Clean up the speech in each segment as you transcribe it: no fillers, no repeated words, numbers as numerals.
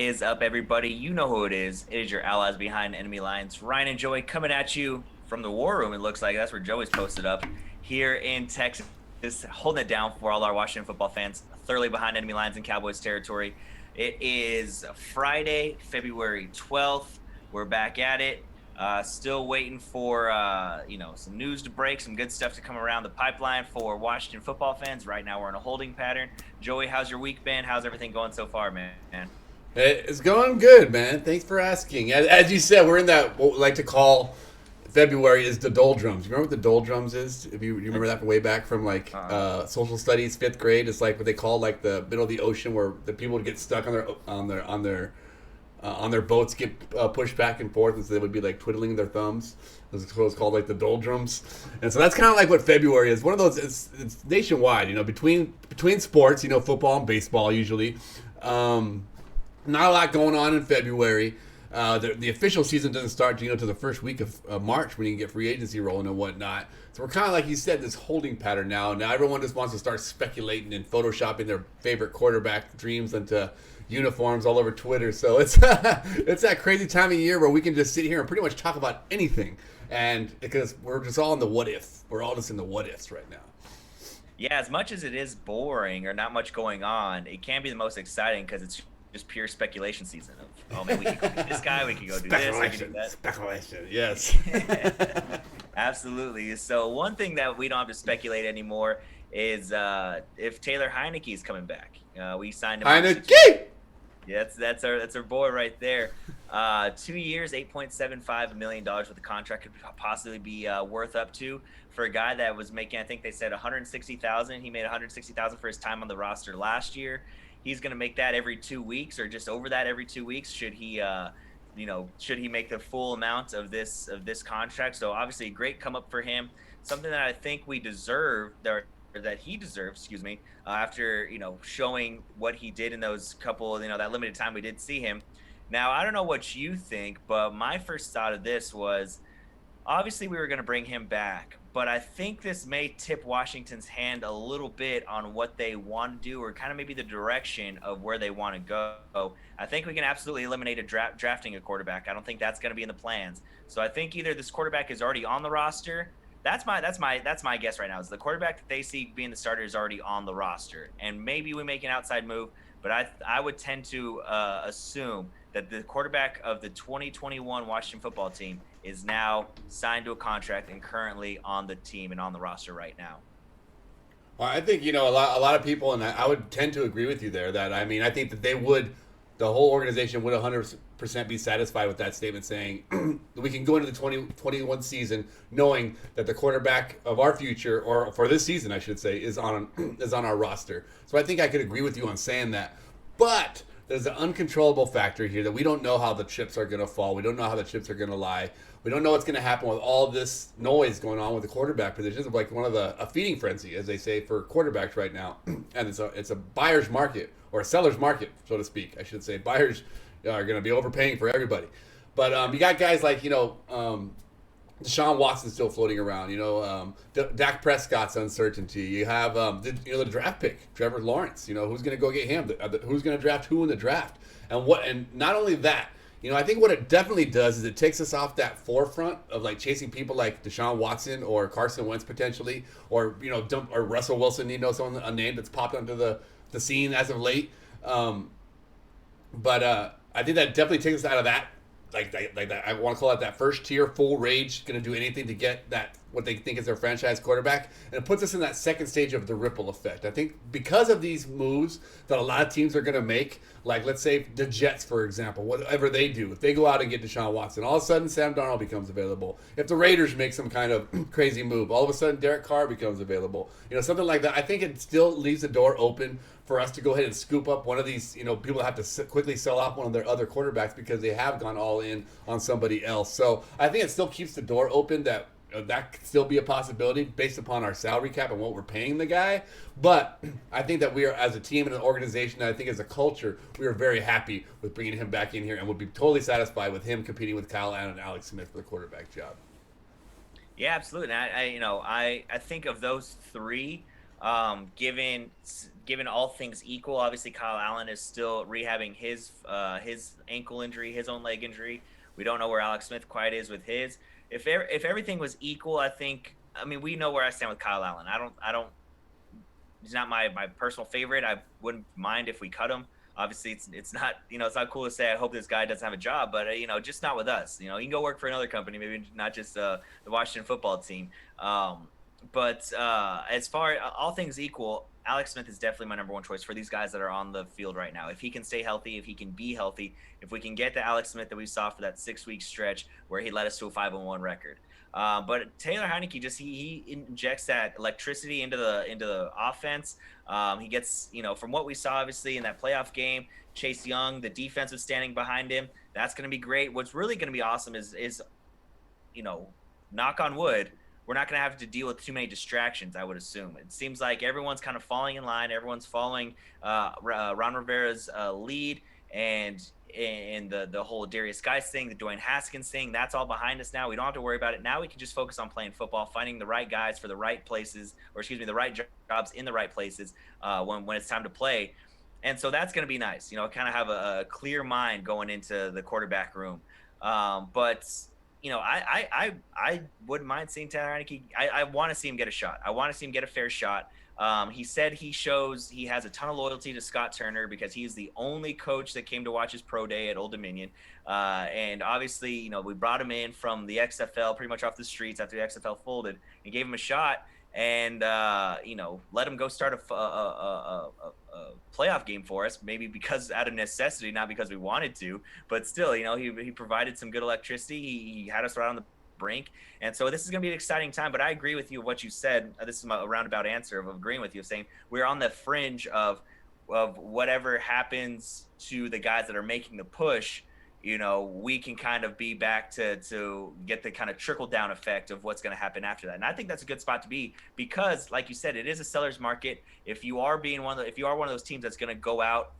is up, everybody? You know who it is. It is your allies behind enemy lines, Ryan and Joey, coming at you from the war room. It looks like that's where Joey's posted up here in Texas, holding it down for all our Washington football fans, thoroughly behind enemy lines in Cowboys territory. It is Friday, February 12th. We're back at it. Still waiting for some news to break, some good stuff to come around the pipeline for Washington football fans. Right now, we're in a holding pattern. Joey, how's your week been? How's everything going so far, man? It's going good, man. Thanks for asking. As you said, we're in that what we like to call February is the doldrums. You remember what the doldrums is? If you remember that from way back from social studies, fifth grade, it's like what they call like the middle of the ocean where the people would get stuck on their boats, get pushed back and forth, and so they would be like twiddling their thumbs. It's what's called like the doldrums, and so that's kind of like what February is. One of those. It's nationwide, between sports, football and baseball usually. Not a lot going on in February. The official season doesn't start till the first week of March when you can get free agency rolling and whatnot. So we're kind of like you said, this holding pattern now. Now everyone just wants to start speculating and photoshopping their favorite quarterback dreams into uniforms all over Twitter. So it's it's that crazy time of year where we can just sit here and pretty much talk about anything, and because we're just all in the what if. We're all just in the what ifs right now. Yeah, as much as it is boring or not much going on, it can be the most exciting because it's just pure speculation season of, oh man, we could go do this guy, we could go do this, we could do that. Speculation, yes. Absolutely. So one thing that we don't have to speculate anymore is if Taylor Heinicke is coming back. We signed him. Heinicke! Yeah, that's our boy right there. 2 years, $8.75 million with the contract could possibly be worth up to for a guy that was making, I think they said 160,000. He made 160,000 for his time on the roster last year. He's going to make that every 2 weeks, or just over that every 2 weeks. Should he make the full amount of this contract? So obviously, a great come up for him. Something that I think we deserve, or that he deserves, excuse me, after showing what he did in those couple, that limited time we did see him. Now, I don't know what you think, but my first thought of this was, obviously we were going to bring him back, but I think this may tip Washington's hand a little bit on what they want to do, or kind of maybe the direction of where they want to go. I think we can absolutely eliminate drafting a quarterback. I don't think that's going to be in the plans. So I think either this quarterback is already on the roster. That's my guess right now. Is the quarterback that they see being the starter is already on the roster, and maybe we make an outside move. But I would tend to assume that the quarterback of the 2021 Washington football team is now signed to a contract and currently on the team and on the roster right now. Well, I think a lot of people, and I would tend to agree with you there. That I think that the whole organization would 100% be satisfied with that statement, saying we can go into the 2021 season knowing that the quarterback of our future, or for this season, I should say, is on our roster. So I think I could agree with you on saying that, but there's an uncontrollable factor here that we don't know how the chips are going to fall. We don't know how the chips are going to lie. We don't know what's going to happen with all this noise going on with the quarterback positions. It's like a feeding frenzy, as they say, for quarterbacks right now. And it's a buyer's market, or a seller's market, so to speak. I should say buyers are going to be overpaying for everybody. But you got guys like, Deshaun Watson still floating around. Dak Prescott's uncertainty. You have the draft pick, Trevor Lawrence. Who's going to go get him? Who's going to draft who in the draft? And not only that, I think what it definitely does is it takes us off that forefront of like chasing people like Deshaun Watson or Carson Wentz potentially, or or Russell Wilson. Someone, a name that's popped onto the scene as of late. But I think that definitely takes us out of that. Like that, I want to call it that first tier, full rage, going to do anything to get that what they think is their franchise quarterback, and it puts us in that second stage of the ripple effect. I think because of these moves that a lot of teams are going to make, like let's say the Jets, for example, whatever they do, if they go out and get Deshaun Watson, all of a sudden Sam Darnold becomes available. If the Raiders make some kind of crazy move, all of a sudden Derek Carr becomes available. Something like that. I think it still leaves the door open for us to go ahead and scoop up one of these, people that have to quickly sell off one of their other quarterbacks because they have gone all in on somebody else. So I think it still keeps the door open that could still be a possibility based upon our salary cap and what we're paying the guy. But I think that we are, as a team and an organization, and I think as a culture, we are very happy with bringing him back in here and would be totally satisfied with him competing with Kyle Allen and Alex Smith for the quarterback job. Yeah, absolutely. And I think of those three, Given all things equal, obviously Kyle Allen is still rehabbing his ankle injury, his own leg injury. We don't know where Alex Smith quite is with his. If everything was equal, I think. I mean, we know where I stand with Kyle Allen. I don't. He's not my personal favorite. I wouldn't mind if we cut him. Obviously, it's not, it's not cool to say I hope this guy doesn't have a job, but just not with us. He can go work for another company, maybe not just the Washington football team. But as far all things equal, Alex Smith is definitely my number one choice for these guys that are on the field right now. If he can stay healthy, if he can be healthy, if we can get the Alex Smith that we saw for that 6-week stretch where he led us to a 5-1 record. But Taylor Heinicke he injects that electricity into the offense. He gets, from what we saw obviously in that playoff game, Chase Young, the defense was standing behind him. That's going to be great. What's really going to be awesome is knock on wood, we're not going to have to deal with too many distractions, I would assume. It seems like everyone's kind of falling in line. Everyone's following Ron Rivera's lead, and the whole Darius Guice thing, the Dwayne Haskins thing, that's all behind us now. We don't have to worry about it. Now we can just focus on playing football, finding the right guys for the right places, the right jobs in the right places when it's time to play. And so that's going to be nice, kind of have a clear mind going into the quarterback room. But I wouldn't mind seeing Taylor Heinicke. I want to see him get a shot. I want to see him get a fair shot. He said he has a ton of loyalty to Scott Turner because he's the only coach that came to watch his pro day at Old Dominion. And obviously, we brought him in from the XFL pretty much off the streets after the XFL folded and gave him a shot and, let him go start a playoff game for us, maybe because out of necessity, not because we wanted to, but still, he provided some good electricity. He had us right on the brink. And so this is going to be an exciting time, but I agree with you what you said. This is a roundabout answer of agreeing with you, of saying we're on the fringe of whatever happens to the guys that are making the push. We can kind of be back to get the kind of trickle down effect of what's going to happen after that. And I think that's a good spot to be because, like you said, it is a seller's market. If you are one of those teams that's going to go out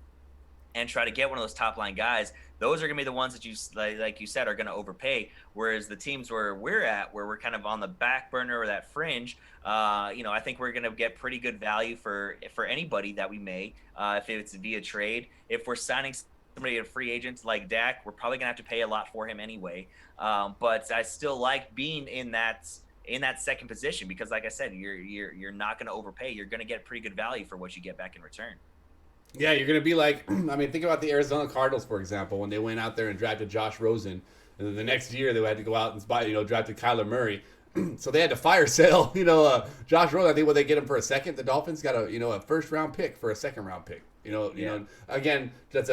and try to get one of those top line guys, those are going to be the ones that you, like you said, are going to overpay. Whereas the teams where we're kind of on the back burner or that fringe, I think we're going to get pretty good value for anybody that we may, if it's via trade. If we're signing somebody a free agent like Dak, we're probably gonna have to pay a lot for him anyway. But I still like being in that second position because, like I said, you're not gonna overpay. You're gonna get pretty good value for what you get back in return. Yeah, you're gonna be like, think about the Arizona Cardinals, for example, when they went out there and drafted Josh Rosen, and then the next year they had to go out and drafted Kyler Murray. So they had to fire sale, Josh Rosen. I think what they get him for a second. The Dolphins got a first round pick for a second round pick. Again, that's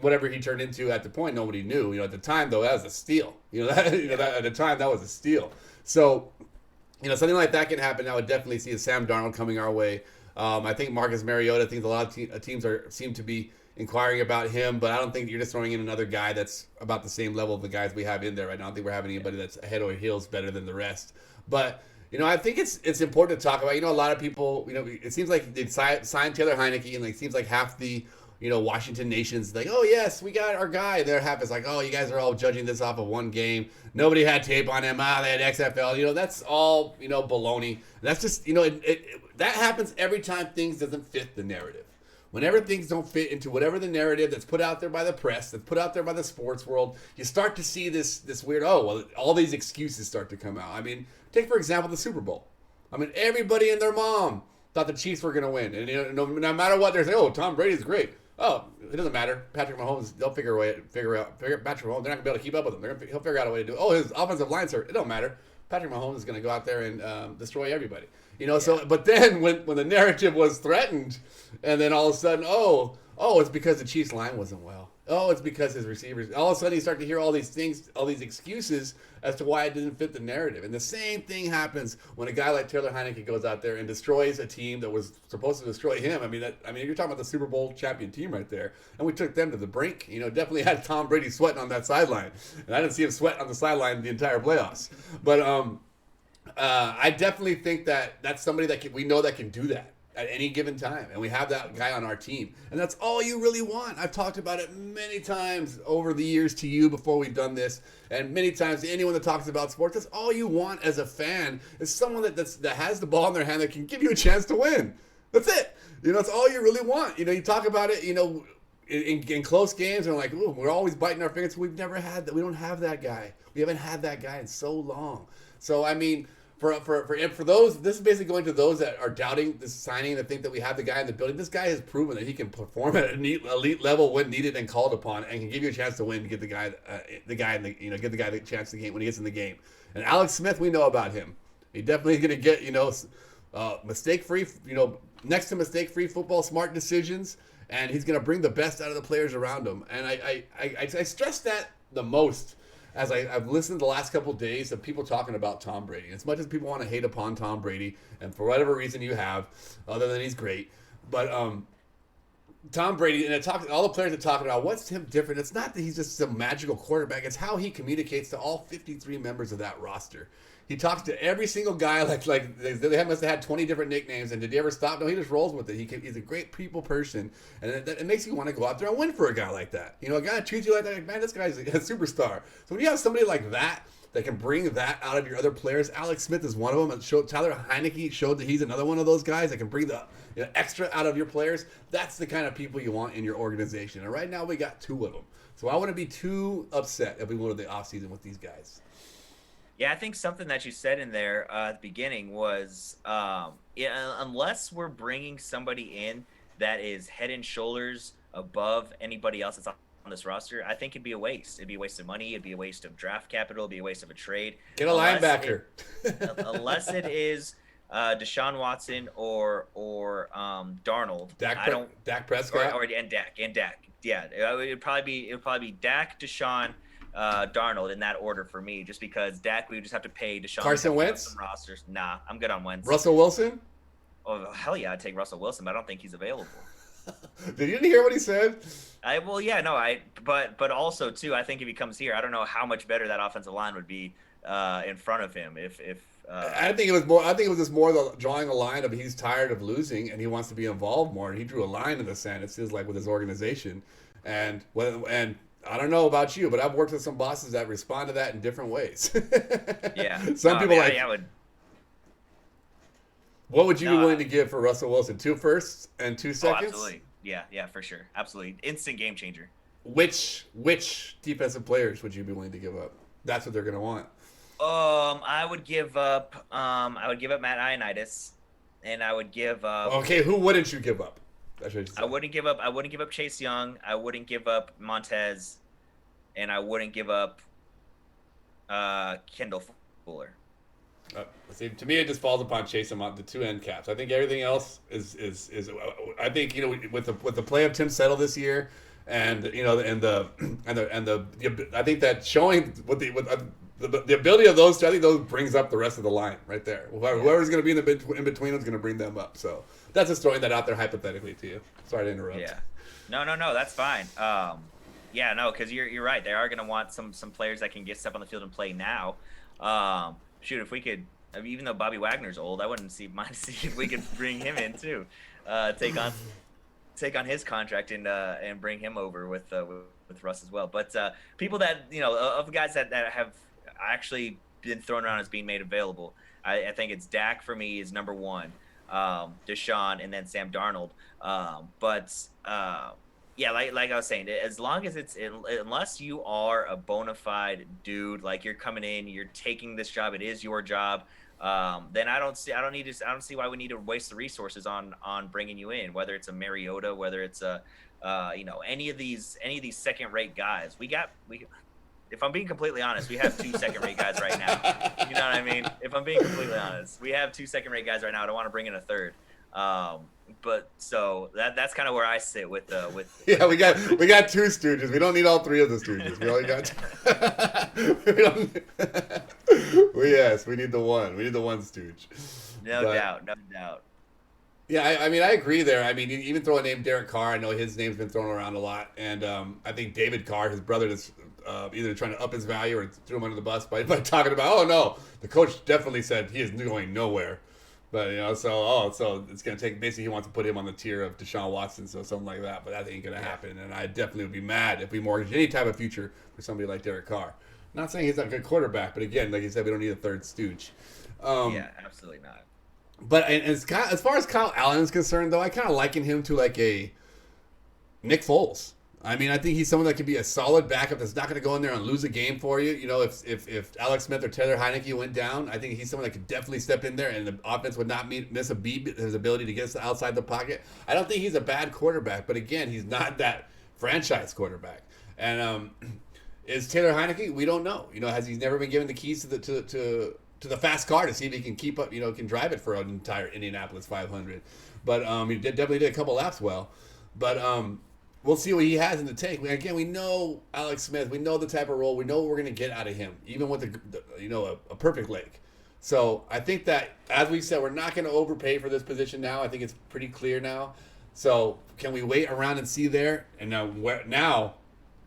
whatever he turned into at the point, nobody knew. At the time, though, that was a steal. At the time, that was a steal. So, something like that can happen. I would definitely see a Sam Darnold coming our way. I think Marcus Mariota, I think a lot of teams seem to be inquiring about him, but I don't think you're just throwing in another guy that's about the same level of the guys we have in there right now. I don't think we're having anybody that's head over heels better than the rest. But, I think it's important to talk about. A lot of people, it seems like they signed Taylor Heinicke, and it seems like half the Washington Nation's like, oh, yes, we got our guy. Their half is like, oh, you guys are all judging this off of one game. Nobody had tape on him. They had XFL. That's all, baloney. That's just, that happens every time things doesn't fit the narrative. Whenever things don't fit into whatever the narrative that's put out there by the press, that's put out there by the sports world, you start to see this weird, all these excuses start to come out. Take, for example, the Super Bowl. Everybody and their mom thought the Chiefs were going to win. And no matter what, they're saying, oh, Tom Brady's great. Oh, it doesn't matter. Patrick Mahomes, they'll figure out Patrick Mahomes. They're not gonna be able to keep up with him. He'll figure out a way to do it. Oh, his offensive line's hurt. It don't matter. Patrick Mahomes is gonna go out there and destroy everybody. So, but then when the narrative was threatened, and then all of a sudden, oh, it's because the Chiefs line wasn't well. Oh, it's because his receivers. All of a sudden, you start to hear all these things, all these excuses as to why it didn't fit the narrative. And the same thing happens when a guy like Taylor Heinicke goes out there and destroys a team that was supposed to destroy him. You're talking about the Super Bowl champion team right there, and we took them to the brink. Definitely had Tom Brady sweating on that sideline, and I didn't see him sweat on the sideline the entire playoffs. But I definitely think that's somebody that we know that can do that at any given time, and we have that guy on our team, and that's all you really want. I've talked about it many times over the years to you before we've done this, and many times to anyone that talks about sports. That's all you want as a fan, is someone that has the ball in their hand that can give you a chance to win. That's it. It's all you really want. You talk about it. In close games, and like, ooh, we're always biting our fingers. We've never had that. We don't have that guy. We haven't had that guy in so long. So I mean, for those, this is basically going to those that are doubting this signing, that think that we have the guy in the building. This guy has proven that he can perform at an elite level when needed and called upon, and can give you a chance to win. To get the guy, give the guy the chance to game when he gets in the game. And Alex Smith, we know about him. He definitely is going to get mistake-free, next to mistake-free football, smart decisions. And he's going to bring the best out of the players around him. And I stress that the most as I've listened the last couple of days of people talking about Tom Brady. As much as people want to hate upon Tom Brady, and for whatever reason you have, other than he's great, but Tom Brady, and all the players are talking about what's him different. It's not that he's just some magical quarterback. It's how he communicates to all 53 members of that roster. He talks to every single guy like they must have had 20 different nicknames. And did he ever stop? No, he just rolls with it. He's a great people person, and it makes you want to go out there and win for a guy like that. A guy that treats you like that, like, man, this guy's a superstar. So when you have somebody like that can bring that out of your other players, Alex Smith is one of them. And Tyler Heinicke showed that he's another one of those guys that can bring the extra out of your players. That's the kind of people you want in your organization. And right now we got two of them. So I wouldn't be too upset if we go to the offseason with these guys. Yeah, I think something that you said in there at the beginning was unless we're bringing somebody in that is head and shoulders above anybody else that's on this roster, I think it'd be a waste. It'd be a waste of money. It'd be a waste of draft capital. It'd be a waste of a trade. Get a linebacker. Unless it is Deshaun Watson or Darnold. Dak Prescott and Dak. Yeah, it would probably be Dak, Deshaun, Darnold in that order for me, just because Dak, we would just have to pay Deshaun. Carson Wentz? Rosters. Nah, I'm good on Wentz. Russell Wilson? Oh, hell yeah, I'd take Russell Wilson, but I don't think he's available. Did you hear what he said? But also too, I think if he comes here, I don't know how much better that offensive line would be in front of him. I think it was just more the drawing a line of he's tired of losing and he wants to be involved more. And he drew a line in the sand. It feels like with his organization, and I don't know about you, but I've worked with some bosses that respond to that in different ways. Yeah, people I would. What would you be willing to give for Russell Wilson? 2 firsts and 2 seconds? Oh, absolutely. Yeah, for sure. Absolutely. Instant game changer. Which defensive players would you be willing to give up? That's what they're going to want. I would give up Matt Ioannidis, and I would give up. Okay, who wouldn't you give up? I wouldn't give up Chase Young. I wouldn't give up Montez, and I wouldn't give up Kendall Fuller. See, to me, it just falls upon Chase and the 2 end caps. I think everything else is. I think with the play of Tim Settle this year, and the I think that showing the ability of those two, I think those brings up the rest of the line right there. Whoever's going to be in between is going to bring them up. So that's just throwing that out there hypothetically to you. Sorry to interrupt. Yeah, no, that's fine. Because you're right. They are going to want some players that can get step on the field and play now. Shoot, if we could, even though Bobby Wagner's old, I wouldn't mind seeing if we could bring him in too, take on his contract and bring him over with Russ as well. But people that of guys that have actually been thrown around as being made available, I think it's Dak for me is number 1, Deshaun, and then Sam Darnold. Yeah, like I was saying, as long as unless you are a bona fide dude, like you're coming in, you're taking this job, it is your job, then I don't see why we need to waste the resources on bringing you in, whether it's a Mariota, whether it's any of these second-rate guys. If I'm being completely honest, we have 2 second-rate guys right now. You know what I mean? If I'm being completely honest, we have 2 second-rate guys right now. I don't want to bring in a third. But so that's kind of where I sit with yeah, we got 2 stooges. We don't need all 3 of the stooges. We only got we need the one. We need the one stooge. No doubt. Yeah, I mean, I agree there. I mean, even throw a name Derek Carr. I know his name's been thrown around a lot, and I think David Carr, his brother, is either trying to up his value or threw him under the bus by talking about, oh no, the coach definitely said he is going nowhere. But so it's gonna take. Basically, he wants to put him on the tier of Deshaun Watson, so something like that. But that ain't gonna happen, and I definitely would be mad if we mortgaged any type of future for somebody like Derek Carr. Not saying he's not a good quarterback, but again, like you said, we don't need a third stooge. Yeah, absolutely not. But as far as Kyle Allen is concerned, though, I kind of liken him to like a Nick Foles. I mean, I think he's someone that could be a solid backup that's not going to go in there and lose a game for you. You know, if Alex Smith or Taylor Heinicke went down, I think he's someone that could definitely step in there and the offense would not miss a beat. His ability to get us outside the pocket. I don't think he's a bad quarterback, but again, he's not that franchise quarterback. And is Taylor Heinicke? We don't know. You know, he's never been given the keys to the fast car to see if he can keep up. You know, can drive it for an entire Indianapolis 500. But he definitely did a couple laps well. But we'll see what he has in the tank. Again, we know Alex Smith. We know the type of role. We know what we're going to get out of him, even with a perfect leg. So I think that, as we said, we're not going to overpay for this position now. I think it's pretty clear now. So can we wait around and see there? And now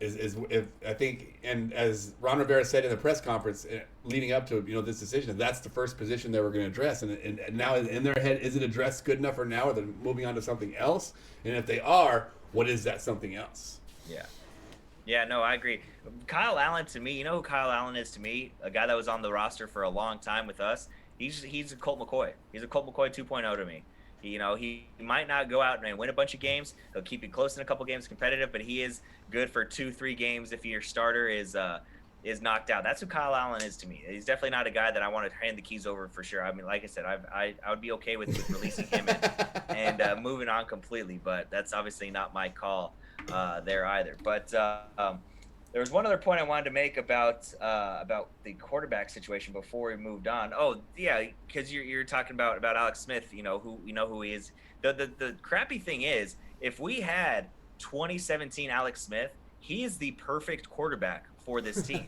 is if I think, and as Ron Rivera said in the press conference leading up to this decision, that's the first position that we're going to address. And now in their head, is it addressed good enough for now, or they're moving on to something else? And if they are, what is that something else? Yeah. Yeah, no, I agree. Kyle Allen, to me, you know who Kyle Allen is to me? A guy that was on the roster for a long time with us. He's a Colt McCoy. He's a Colt McCoy 2.0 to me. He might not go out and win a bunch of games. He'll keep you close in a couple games competitive, but he is good for 2-3 games if your starter is knocked out. That's who Kyle Allen is to me. He's definitely not a guy that I want to hand the keys over for sure. I mean, like I said, I would be okay with releasing him and moving on completely, but that's obviously not my call there either. But there was one other point I wanted to make about the quarterback situation before we moved on. Oh yeah, because you're talking about Alex Smith. Who he is. The crappy thing is, if we had 2017 Alex Smith, he is the perfect quarterback for this team.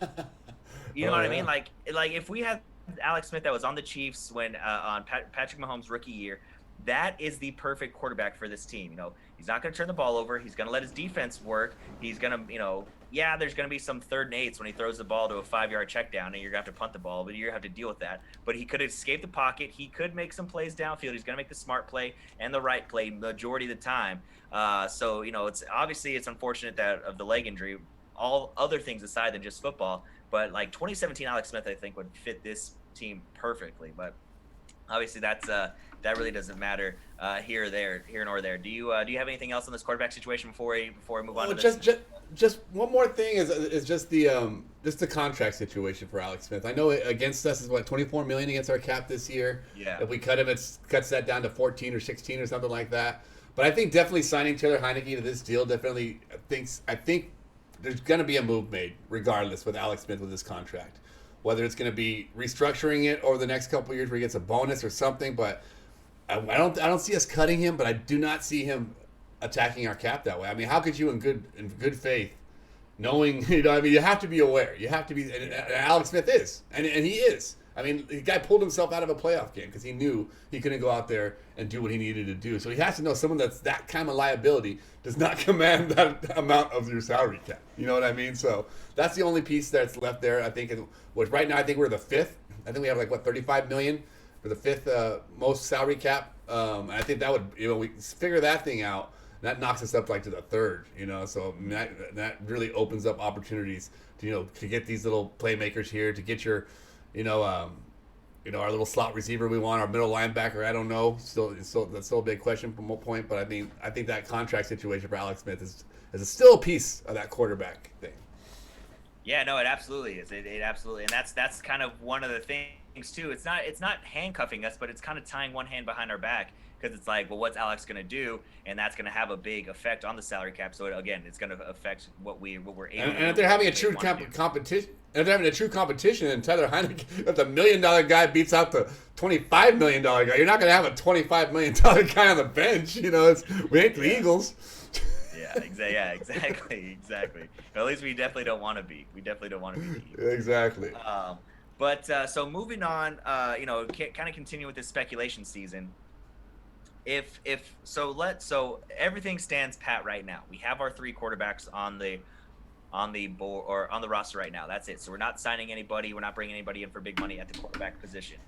You know what I mean? Like if we had Alex Smith that was on the Chiefs when on Patrick Mahomes' rookie year, that is the perfect quarterback for this team. He's not going to turn the ball over. He's going to let his defense work. He's going to, there's going to be some 3rd and 8s when he throws the ball to a 5-yard check down, and you're going to have to punt the ball, but you're going to have to deal with that. But he could escape the pocket. He could make some plays downfield. He's going to make the smart play and the right play majority of the time. So it's unfortunate that of the leg injury, all other things aside than just football. But like 2017 Alex Smith, I think would fit this team perfectly. But obviously that really doesn't matter here nor there. Do you have anything else on this quarterback situation before we move on to this? Just one more thing is just the contract situation for Alex Smith. I know against us is $24 million against our cap this year. Yeah. If we cut him, it cuts that down to 14 or 16 or something like that. But I think definitely signing Taylor Heinicke to this deal definitely I think there's going to be a move made regardless with Alex Smith with this contract. Whether it's going to be restructuring it over the next couple of years where he gets a bonus or something, but I don't see us cutting him, but I do not see him attacking our cap that way. I mean, how could you in good faith, knowing you have to be aware. You have to be, and Alex Smith is, and he is. I mean, the guy pulled himself out of a playoff game because he knew he couldn't go out there and do what he needed to do. So he has to know someone that's that kind of liability does not command that amount of your salary cap. You know what I mean? So that's the only piece that's left there. I think, which right now I think we're the 5th. I think we have $35 million for the 5th most salary cap. I think that would, we figure that thing out. That knocks us up to the 3rd. So that really opens up opportunities to get these little playmakers here, to get your our little slot receiver we want, our middle linebacker. I don't know. That's still a big question from what point. But I think that contract situation for Alex Smith is still a piece of that quarterback thing. Yeah, no, it absolutely is. It absolutely, and that's kind of one of the things too. It's not handcuffing us, but it's kind of tying one hand behind our back, because it's like, well, what's Alex going to do? And that's going to have a big effect on the salary cap. So again, it's going to affect what we're able. And if they're having a true competition. If they're having a true competition, and Taylor Heinicke, if the $1 million guy beats out the $25 million guy, you're not going to have a $25 million guy on the bench. We ain't the Eagles. Exactly. At least we definitely don't want to be. Exactly. But so moving on, kind of continue with this speculation season. So everything stands pat right now. We have our 3 quarterbacks on the board or on the roster right now. That's it. So we're not signing anybody. We're not bringing anybody in for big money at the quarterback position.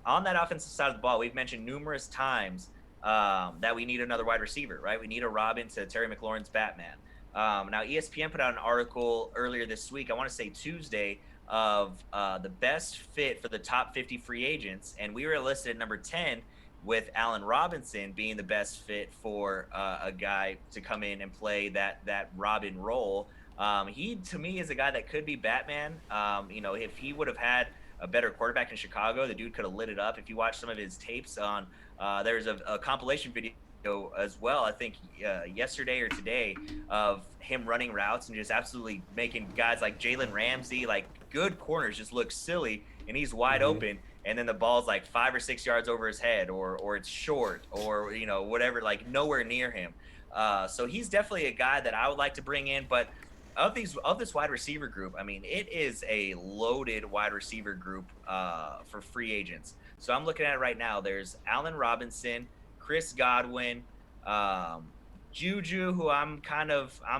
On that offensive side of the ball, we've mentioned numerous times that we need another wide receiver, right? We need a Robin to Terry McLaurin's Batman. Now, ESPN put out an article earlier this week, I want to say Tuesday, of the best fit for the top 50 free agents, and we were listed at number 10, with Allen Robinson being the best fit for a guy to come in and play that Robin role. He to me is a guy that could be Batman. If he would have had a better quarterback in Chicago, the dude could have lit it up. If you watch some of his tapes on, there's a compilation video as well, I think yesterday or today, of him running routes and just absolutely making guys like Jalen Ramsey, like good corners, just look silly, and he's wide open, and then the ball's like 5 or 6 yards over his head, or it's short, or whatever, like nowhere near him. So he's definitely a guy that I would like to bring in. But of this wide receiver group, I mean, it is a loaded wide receiver group for free agents. So I'm looking at it right now. There's Allen Robinson, Chris Godwin, Juju, who I'm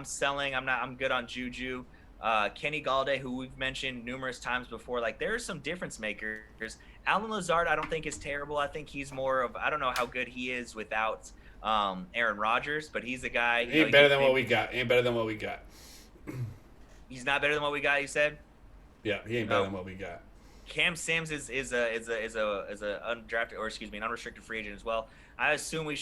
selling. I'm good on Juju. Kenny Galladay, who we've mentioned numerous times before. Like, there are some difference makers. Alan Lazard, I don't think is terrible. I think he's more of, I don't know how good he is without Aaron Rodgers, but he's a guy. He ain't better than what we got. He's not better than what we got, you said? Yeah, he ain't better than what we got. Cam Sims is a undrafted, or excuse me, an unrestricted free agent as well. I assume we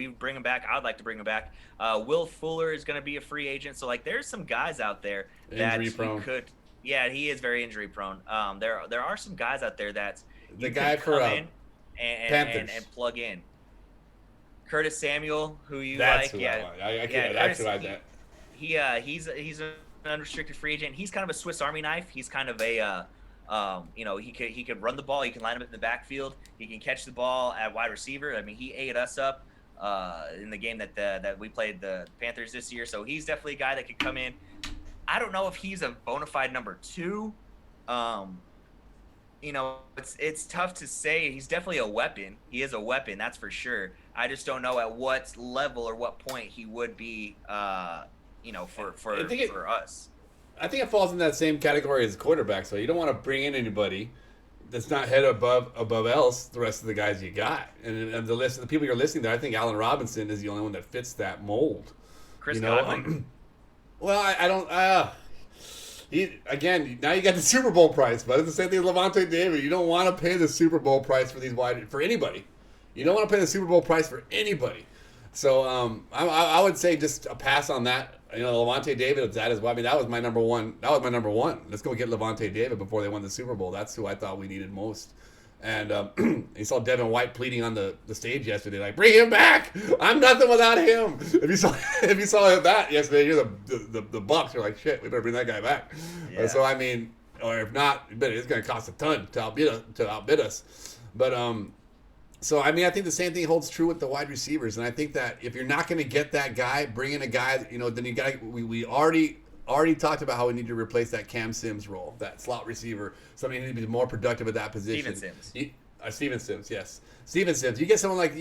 bring him back. I'd like to bring him back. Will Fuller is going to be a free agent. So like, there's some guys out there that we could. Yeah, he is very injury prone. There are some guys out there that the guy for and plug in. Curtis Samuel, who you that's like, I can't actually like that. He's an unrestricted free agent. He's kind of a Swiss Army knife. He's kind of a he could run the ball. He can line up in the backfield. He can catch the ball at wide receiver. I mean, he ate us up in the game that we played the Panthers this year. So he's definitely a guy that could come in. I don't know if he's a bona fide number 2. It's tough to say. He's definitely a weapon. He is a weapon, that's for sure. I just don't know at what level or what point he would be, for us. I think it falls in that same category as quarterback. So you don't want to bring in anybody that's not head above else the rest of the guys you got. And the list of the people you're listing there, I think Allen Robinson is the only one that fits that mold. Chris Godwin. Well, I don't. Now you got the Super Bowl price, but it's the same thing with Levante David. You don't want to pay the Super Bowl price for anybody. You don't want to pay the Super Bowl price for anybody. So I would say just a pass on that. Levante David, that is why. I mean, that was my number one. Let's go get Levante David before they won the Super Bowl. That's who I thought we needed most. And you saw Devin White pleading on the stage yesterday, like, bring him back. I'm nothing without him. If you saw that yesterday, you're the Bucks. You're like, shit, we better bring that guy back. Yeah. So I mean, or if not, it's going to cost a ton to outbid us. But so I mean, I think the same thing holds true with the wide receivers. And I think that if you're not going to get that guy, bring in a guy. Then you got we already talked about how we need to replace that Cam Sims role, that slot receiver. Somebody needs to be more productive at that position. Steven Sims, yes. Steven Sims. You get someone like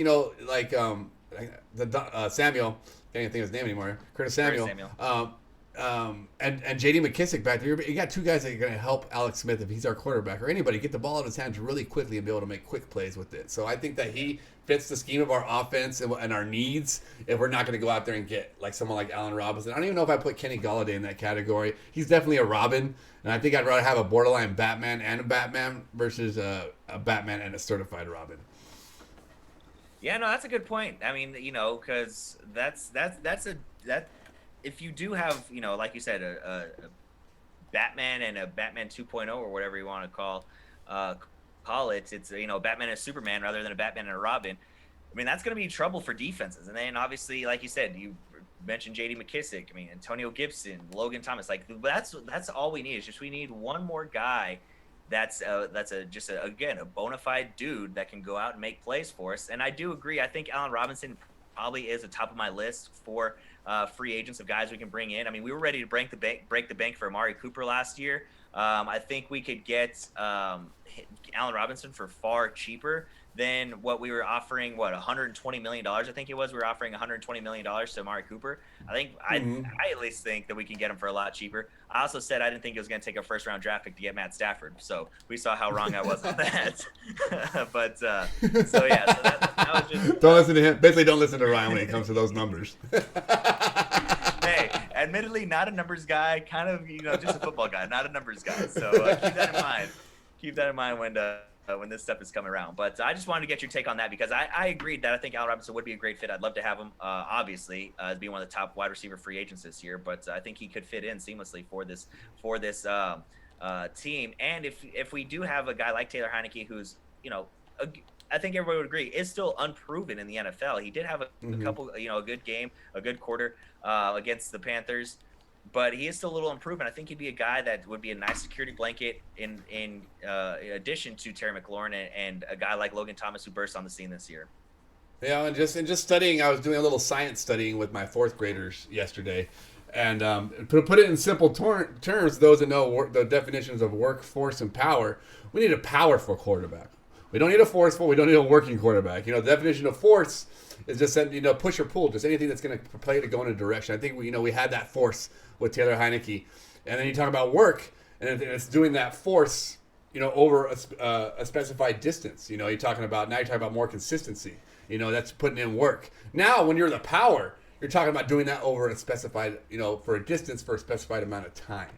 Samuel. Can't even think of his name anymore. Curtis Samuel. And J.D. McKissick back there. You got two guys that are going to help Alex Smith if he's our quarterback, or anybody get the ball out of his hands really quickly and be able to make quick plays with it. So I think that he fits the scheme of our offense and our needs. If we're not going to go out there and get like someone like Allen Robinson, I don't even know if I put Kenny Galladay in that category. He's definitely a Robin, and I think I'd rather have a borderline Batman and a Batman versus a Batman and a certified Robin. Yeah, no, that's a good point. I mean, because that's if you do have, like you said, a Batman and a Batman 2.0 or whatever you want to call it, it's Batman and Superman rather than a Batman and a Robin. I mean, that's going to be trouble for defenses. And then obviously, like you said, you mentioned J.D. McKissick. I mean, Antonio Gibson, Logan Thomas. Like, that's all we need. Is just we need one more guy that's a bona fide dude that can go out and make plays for us. And I do agree. I think Allen Robinson probably is the top of my list for free agents of guys we can bring in. I mean, we were ready to break the bank for Amari Cooper last year. I think we could get Allen Robinson for far cheaper than what we were offering. $120 million? I think it was. We were offering $120 million to Amari Cooper. I at least think that we can get him for a lot cheaper. I also said I didn't think it was going to take a first-round draft pick to get Matt Stafford. So we saw how wrong I was on that. But that was just. Don't listen to him. Basically, don't listen to Ryan when it comes to those numbers. Hey, admittedly, not a numbers guy. Kind of, just a football guy, not a numbers guy. So keep that in mind. Keep that in mind when when this stuff is coming around. But I just wanted to get your take on that because I agreed that I think Allen Robinson would be a great fit. I'd love to have him, obviously, as being one of the top wide receiver free agents this year. But I think he could fit in seamlessly for this team. And if we do have a guy like Taylor Heinicke, who's I think everybody would agree is still unproven in the NFL. He did have a couple, a good game, a good quarter against the Panthers. But he is still a little unproven. I think he'd be a guy that would be a nice security blanket in addition to Terry McLaurin and a guy like Logan Thomas who burst on the scene this year. Yeah, and just studying, I was doing a little science studying with my fourth graders yesterday, and put it in simple terms. Those that know the definitions of workforce and power, we need a powerful quarterback. We don't need a forceful. We don't need a working quarterback. The definition of force is just push or pull, just anything that's going to play to go in a direction. I think we had that force with Taylor Heinicke, and then you talk about work, and it's doing that force, over a specified distance. You're talking about more consistency. That's putting in work. Now, when you're the power, you're talking about doing that over a specified, for a distance for a specified amount of time.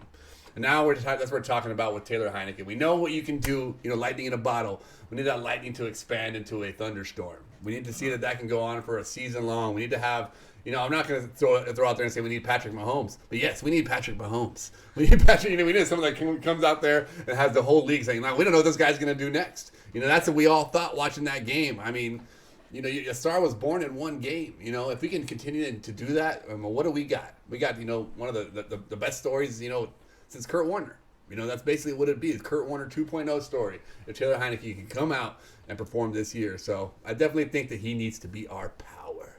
And now that's what we're talking about with Taylor Heinicke. We know what you can do, lightning in a bottle. We need that lightning to expand into a thunderstorm. We need to see that can go on for a season long. We need to have, I'm not going to throw out there and say we need Patrick Mahomes. But yes, we need Patrick Mahomes. We need Patrick, we need someone that comes out there and has the whole league saying, we don't know what this guy's going to do next. That's what we all thought watching that game. I mean, a star was born in one game. If we can continue to do that, what do we got? We got, one of the best stories, since Kurt Warner. That's basically what it'd be. It's Kurt Warner 2.0 story. If Taylor Heinicke can come out and perform this year. So I definitely think that he needs to be our power.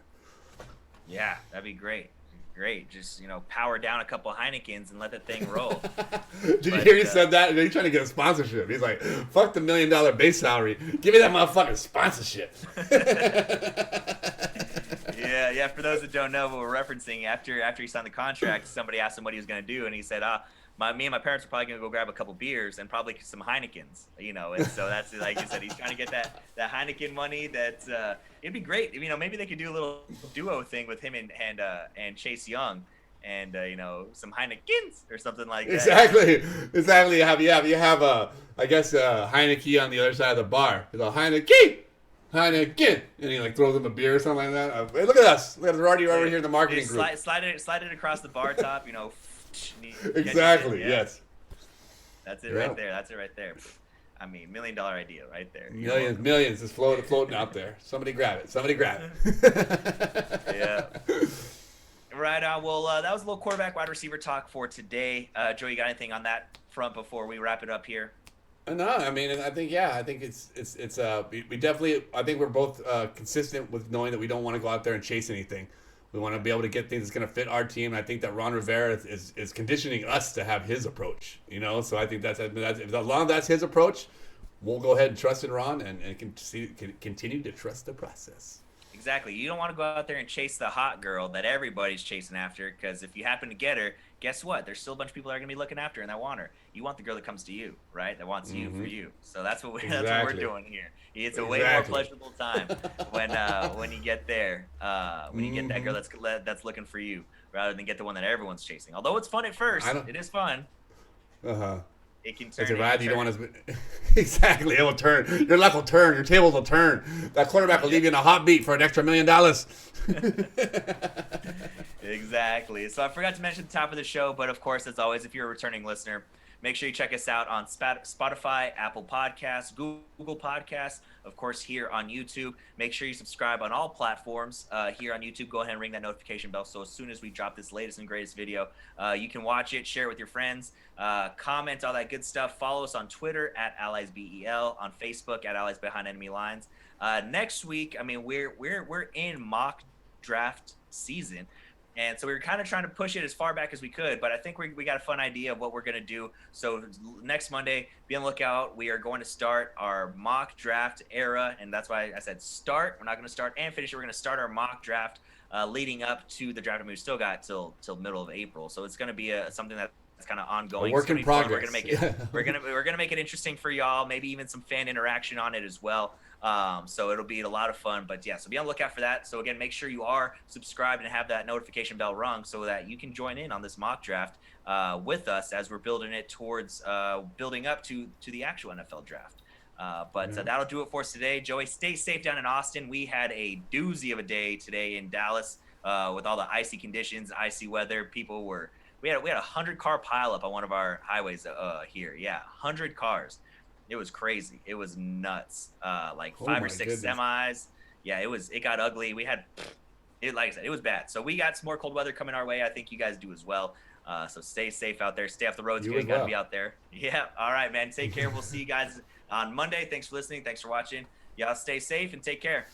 Yeah, that'd be great. Great. Just, power down a couple Heinekens and let the thing roll. Did you hear he said that? He's trying to get a sponsorship. He's like, fuck the $1 million base salary. Give me that motherfucking sponsorship. Yeah. For those that don't know what we're referencing, after he signed the contract, somebody asked him what he was going to do, and he said, me and my parents are probably going to go grab a couple beers and probably some Heinekens, and so that's, like you said, he's trying to get that Heineken money. That it'd be great. Maybe they could do a little duo thing with him and Chase Young, and some Heinekens or something like that. Exactly. You have I guess Heinicke on the other side of the bar. He's like, Heineken, and he throws him a beer or something like that. Hey, look at us. We're already over here in the marketing group. Slide it across the bar top. Exactly. Yes. That's it right there. I mean, $1 million idea right there. Millions is floating out there. Somebody grab it. Yeah. Right on. Well, that was a little quarterback wide receiver talk for today. Joe, you got anything on that front before we wrap it up here? No, I mean, I think it's we definitely, I think we're both consistent with knowing that we don't want to go out there and chase anything. We want to be able to get things that's going to fit our team. And I think that Ron Rivera is conditioning us to have his approach, So I think that's as long as that's his approach, we'll go ahead and trust in Ron and continue to trust the process. Exactly. You don't want to go out there and chase the hot girl that everybody's chasing after, because if you happen to get her, guess what? There's still a bunch of people that are going to be looking after her and that want her. You want the girl that comes to you, right? That wants you for you. So that's what we're doing here. It's a way more pleasurable time when you get there, when you get that girl that's looking for you, rather than get the one that everyone's chasing. Although it's fun at first, it is fun. It can turn. It's a ride you don't want to. Exactly, it will turn. Your luck will turn. Your tables will turn. That quarterback will leave you in a hot beat for an extra $1 million. Exactly. So I forgot to mention at the top of the show, but of course, as always, if you're a returning listener, make sure you check us out on Spotify, Apple Podcasts, Google Podcasts, of course, here on YouTube. Make sure you subscribe on all platforms here on YouTube. Go ahead and ring that notification bell so as soon as we drop this latest and greatest video, you can watch it, share it with your friends, comment, all that good stuff. Follow us on Twitter at AlliesBEL, on Facebook at Allies Behind Enemy Lines. Next week, I mean, we're in mock draft season. And so we were kind of trying to push it as far back as we could, but I think we got a fun idea of what we're going to do. So next Monday, be on the lookout. We are going to start our mock draft era, and that's why I said start. We're not going to start and finish it. We're going to start our mock draft leading up to the draft. I mean, we still got till middle of April, so it's going to be something that's kind of ongoing. A work in progress. We're going to make it. we're going to make it interesting for y'all. Maybe even some fan interaction on it as well. So it'll be a lot of fun, but yeah, so be on the lookout for that. So again, make sure you are subscribed and have that notification bell rung so that you can join in on this mock draft with us as we're building it towards building up to the actual NFL draft. But that'll do it for us today. Joey, stay safe down in Austin. We had a doozy of a day today in Dallas with all the icy conditions, icy weather. We had a 100-car pileup on one of our highways here. Yeah, 100 cars. It was crazy. It was nuts. Like Oh five my or six goodness. semis. Yeah, it got ugly. We had it, like I said, it was bad. So we got some more cold weather coming our way. I think you guys do as well. So stay safe out there. Stay off the roads. You You as got to well. be out there. Yeah. All right, man. Take care. We'll see you guys on Monday. Thanks for listening. Thanks for watching. Y'all stay safe and take care.